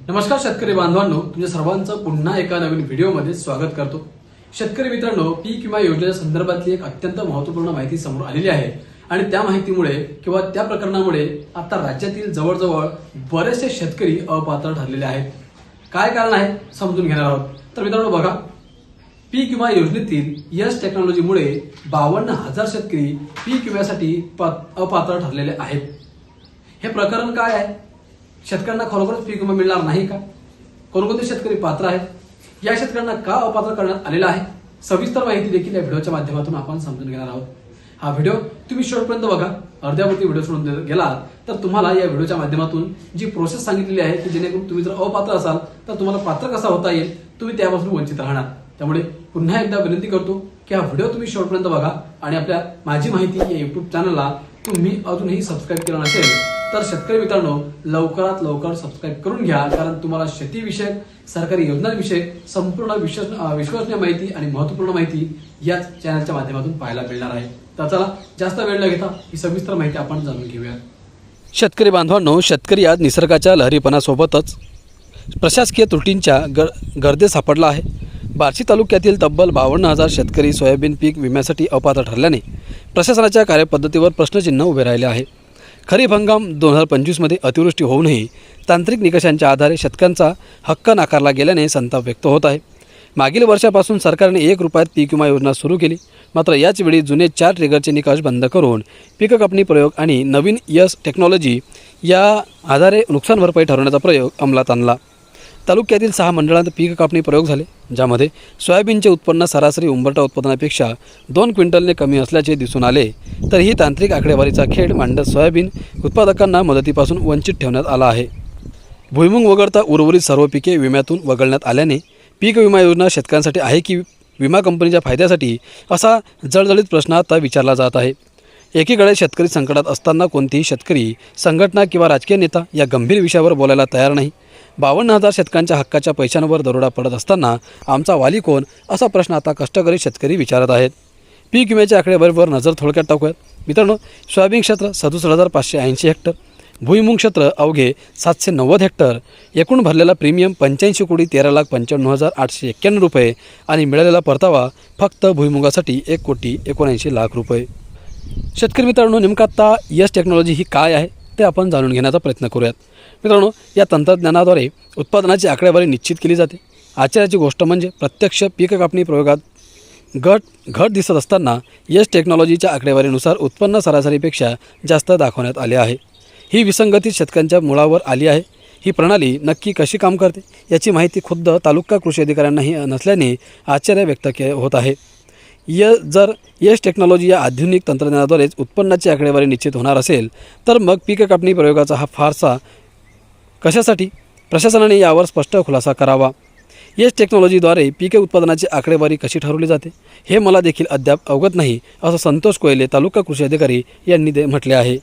नमस्कार शेतकरी बांधवांनो, तुमच्या सर्वांचं पुन्हा एका नवीन व्हिडिओमध्ये स्वागत करतो। शेतकरी मित्रांनो, पीक विमा योजनेच्या संदर्भातली एक अत्यंत महत्त्वपूर्ण माहिती समोर आलेली आहे आणि त्या माहितीमुळे किंवा त्या प्रकरणामुळे आता राज्यातील जवळजवळ बरेचसे शेतकरी अपात्र ठरलेले आहेत। काय कारण आहे समजून घेणार आहोत। तर मित्रांनो बघा, पीक विमा योजनेतील यश टेक्नॉलॉजीमुळे 52,000 शेतकरी पीक विम्यासाठी अपात्र ठरलेले आहेत। हे प्रकरण काय आहे? शेतकऱ्यांना खरोखरच पीक विमा मिळणार नाही का? कोणकोणते शेतकरी पात्र आहेत? या शेतकऱ्यांना का अपात्र करण्यात आलेला आहे? सविस्तर माहिती देखील या व्हिडिओच्या माध्यमातून आपण समजून घेणार आहोत। हा व्हिडिओ तुम्ही शेवटपर्यंत बघा। अर्ध्यावरती व्हिडिओ सोडून गेलात तर तुम्हाला या व्हिडिओच्या माध्यमातून जी प्रोसेस सांगितलेली आहे की जेणेकरून तुम्ही जर अपात्र असाल तर तुम्हाला पात्र कसा होता येईल, तुम्ही त्यापासून वंचित राहणार। त्यामुळे पुन्हा एकदा विनंती करतो की हा व्हिडिओ तुम्ही शेवटपर्यंत बघा आणि आपल्या माझी माहिती या युट्यूब चॅनलला तुम्ही अजूनही सबस्क्राईब केलं नसेल तर शेतकरी मित्रांनो लवकरात लवकर सबस्क्राईब करून घ्या, कारण तुम्हाला शेतीविषयक सरकारी योजनांविषयक संपूर्ण विश्वसनीय माहिती आणि महत्त्वपूर्ण माहिती याच चॅनलच्या माध्यमातून पाहायला मिळणार आहे। तर चला जास्त वेळ न घेता ही सविस्तर माहिती आपण जाणून घेऊया। शेतकरी बांधवांनो, शेतकरी आज निसर्गाच्या लहरीपणासोबतच प्रशासकीय त्रुटींच्या गर्दीत सापडला आहे। बार्शी तालुक्यातील तब्बल 52,000 शेतकरी सोयाबीन पीक विम्यासाठी अपात्र ठरल्याने प्रशासनाच्या कार्यपद्धतीवर प्रश्नचिन्ह उभे राहिले आहे। खरीप हंगाम 2025 मध्ये अतिवृष्टी होऊनही तांत्रिक निकषांच्या आधारे शेतकऱ्यांचा हक्क नाकारला गेल्याने संताप व्यक्त होत आहे। मागील वर्षापासून सरकारने 1 रुपयात पीक विमा योजना सुरू केली, मात्र याच वेळी जुने 4 ट्रिगरचे निकष बंद करून पीक कापणी प्रयोग आणि नवीन यस टेक्नॉलॉजी या आधारे नुकसान भरपाई ठरवण्याचा प्रयोग अंमलात आणला। तालुक्यातील 6 मंडळांत पीक कापणी प्रयोग झाले, ज्यामध्ये सोयाबीनचे उत्पन्न सरासरी उंबरठा उत्पादनापेक्षा 2 क्विंटलने कमी असल्याचे दिसून आले। तर ही तांत्रिक आकडेवारीचा खेळ मांडत सोयाबीन उत्पादकांना मदतीपासून वंचित ठेवण्यात आला आहे। भुईमुग वगळता उर्वरित सर्व पिके विम्यातून वगळण्यात आल्याने पीक विमा योजना शेतकऱ्यांसाठी आहे की विमा कंपनीच्या फायद्यासाठी असा जळजळीत प्रश्न आता विचारला जात आहे। एकीकडे शेतकरी संकटात असताना कोणतीही शेतकरी संघटना किंवा राजकीय नेता या गंभीर विषयावर बोलायला तयार नाही। 52,000 शेतकऱ्यांच्या हक्काच्या पैशांवर दरोडा पडत असताना आमचा वाली कोण, असा प्रश्न आता कष्टकरी शेतकरी विचारत आहेत। पीक विम्याच्या आकडेवारीवर नजर थोडक्यात टाकूयात। मित्रांनो, सोयाबीन क्षेत्र 67,580 हेक्टर, भुईमुग क्षेत्र अवघे 790 हेक्टर, एकूण भरलेला प्रीमियम 85,13,95,891 रुपये आणि मिळालेला परतावा फक्त भुईमुगासाठी 1,79,00,000 रुपये। शेतकरी मित्रांनो, नेमकं आता यस टेक्नॉलॉजी ही काय आहे ते आपण जाणून घेण्याचा प्रयत्न करूयात। मित्रांनो, या तंत्रज्ञानाद्वारे उत्पादनाची आकडेवारी निश्चित केली जाते। आश्चर्याची गोष्ट म्हणजे प्रत्यक्ष पीक कापणी प्रयोगात घट दिसत असताना यस टेक्नॉलॉजीच्या आकडेवारीनुसार उत्पन्न सरासरीपेक्षा जास्त दाखवण्यात आले आहे। ही विसंगती शेतकऱ्यांच्या मुळावर आली आहे। ही प्रणाली नक्की कशी काम करते याची माहिती खुद्द तालुका कृषी अधिकाऱ्यांनाही नसल्याने आश्चर्य व्यक्त होत आहे। जर यस टेक्नॉलॉजी या आधुनिक तंत्रज्ञानाद्वारेच उत्पन्नाची आकडेवारी निश्चित होणार असेल तर मग पीक कापणी प्रयोगाचा हा फारसा कशासाठी? प्रशासनाने यावर स्पष्ट खुलासा करावा। यस टेक्नॉलॉजीद्वारे पीक उत्पादनाची आकडेवारी कशी ठरवली जाते हे मला देखील अद्याप अवगत नाही, असं संतोष कोयले तालुका कृषी अधिकारी यांनी म्हटले आहे।